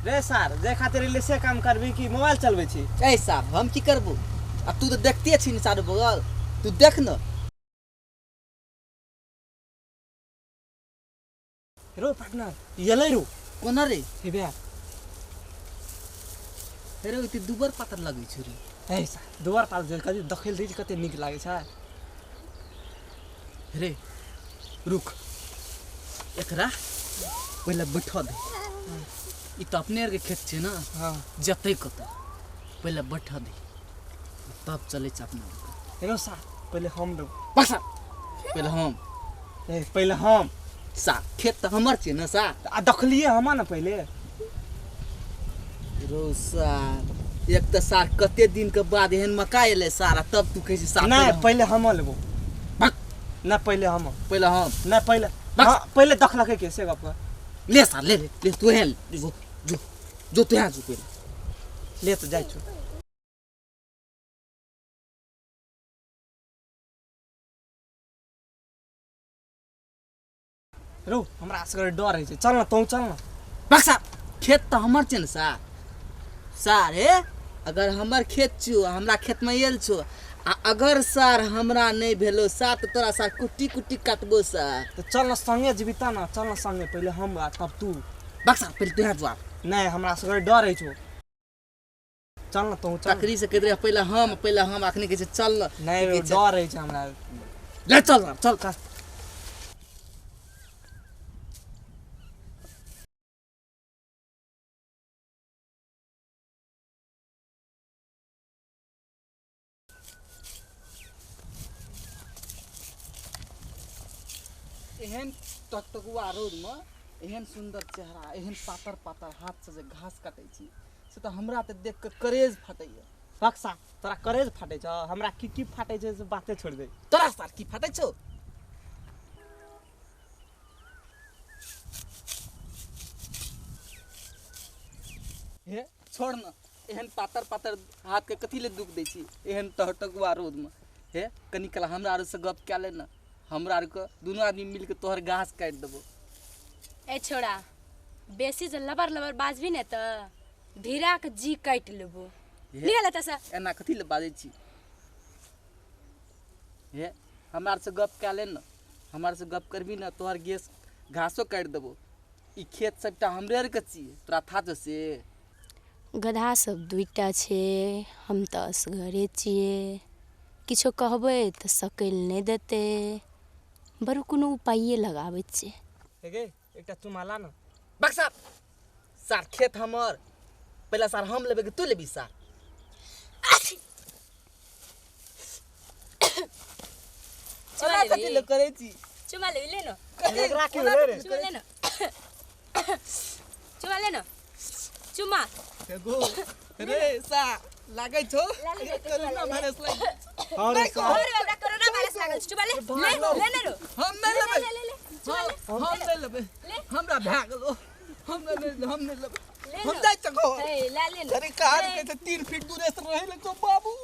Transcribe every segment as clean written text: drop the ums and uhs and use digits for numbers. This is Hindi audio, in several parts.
रे सर जे खातिर ले से काम करबी कि मोबाइल चलबे छी। ए साहब हम की करबो अब तू तो देखते छी न चारू बगल तू देख न। रो पार्टनर येलै रो कोना रे हेबे रे इति दुबर पातर लगै छ रे। ए सर दुबर पाल जे कति दखेल दै कते नीक लागे छ रे रुक एकरा पहिले बैठा दे ई त अपने के खेत छै ना। हां जतै कत पहिले बैठा दे तब चले छ अपना। रो सर पहिले हम दो बसा पहिले हम ए पहिले हम सा खेत त हमर छै ना सा आ दखलिए हम न पहिले रो सा एक त सार कते दिन के बाद एहन मका एले सारा तब तू कहै छै सा नहीं पहिले हम लेबो भक ना पहिले हम ना पहिले हां पहिले दखलके के से गप ले सा ले तू हेल जो तू यहाँ जो पहिले ले तो जाय छु। रो हमरा असगर डर है चल ना तू चल ना बक्सा खेत त हमर छै न सा सार हे अगर हमर खेत छौ हमरा खेत में एल छौ आ अगर सर हमरा नहीं भेलो सा त तोरा सा कुट्टी कुट्टी काटबो सा। तो चल ना संगे जीविता ना चल ना संगे पहिले हम तब तू बक्सा पहिले तू यहाँ जो नहीं हमरा असगर डर है छु चल ना तू चल तकरी से कहते पहिले हम अखनी कहै छै चल न नहीं डर है छु हमरा ले चल चल का एहन टकटकुआ रोड में एहन सुंदर चेहरा एहन पातर पातर हाथ से जे घास काटे छी से तो हमरा त देख के करेज फटैया। बक्सा तोरा करेज फाटे छ हमरा की फाटे छ से बाते छोड़ दे। तोरा सार की फटै छौ हे छोड़ न एहन पातर पातर हाथ के कथी ले दुख दै छी एहन टकटकुआ रोड में हे कनी कला हमरा आर से गप क्या ले न हमरा आर के दोनों आदमी मिल के तोहर घास काट देबो। ए छोड़ा बेसी जे लबर लबर बाजबी ने त धीरा के जी काट लेबो निकल एत से एना कथी ले बाजै छी हे हमरा आर से गप क्या ले न हमरा से गप करबी न तोहर गैस घासो काट देबो। ई खेत सबटा हमरे आर के छियै तोरा था छ से गधा सब दुईटा छे हम त असगरे छिए किछो कहबै त सकैल नहीं देते बरु कोनो उपाय लगाबै छे। हे गे एकटा चुमाला न बक्सा सार खेत हमर पहला सार हम लेबे कि तू लेबी सार चुमा लेबी? कथी ले करे छी चुमा ले ले न एकरा की होले रे चुमा ले न चुमा ले न चुमा एगो रे सा लागै छौ लाले रे, कोरोना वायरस लाग हां रे और बाबा कोरोना वायरस लागल चुमा ले ले ले रो हम नहीं लेबे ले ले चुमा ले हम नहीं लेबे हमरा भा गेलो हम नहीं लेबे ले हम जाय छको ए ला ले अरे कार के 3 फीट दूर से रहे ले तो बाबू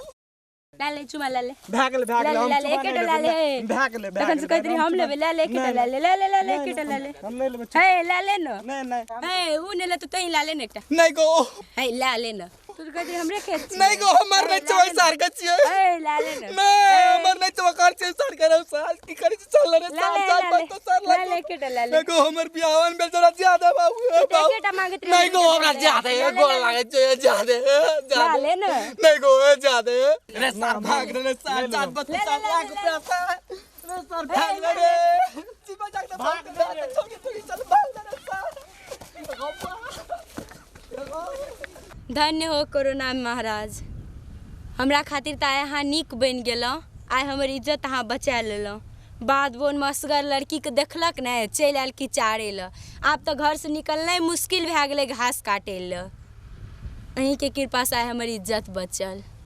ला ले चुमा ला ले भागले हम ला ले एकेटा ला ले भागले तखन से कहत रही हम लेबे ला ले एकेटा ला ले ला ले एकेटा ला ले हम नहीं लेबे हे ला ले न नहीं हे ऊ ने ले तो तई ला ले न एकटा नहीं गो हे ला ले न तू कहत रही हमरे खेत छी नहीं गो हमर नहीं चोय सार के छियै हे ला ले न नहीं हमर नहीं चोय कार से सार करे साल की करे चल रे ला ले साल बात तो सार ला ले एकेटा ला ले नहीं गो हमर बियाहन बेल जरा ज्यादा बाबू एकेटा मांगत रही नहीं गो हमरा ज्यादा गोल लागे छै ज्यादा ला ले न नहीं गो ज्यादा रे सार भाग रे सार चार बत सार लाग पैसा रे सार भाग रे चिपा जाके भाग रे छोड़ी चल भाग रे सार धन्य हो कोरोना महाराज हमरा खातिर त अहाँ नीक बन गेलौ आइ हमर इज्जत अहाँ बचा लेलौ। बाद बोन मसगर लड़की के देखलक ने चल आयल की चारे ल आब तो घर से निकलनाइ मुश्किल भए गेलै घास काटे ल। अहीं के कृपा से आइ हमर इज्जत बचल।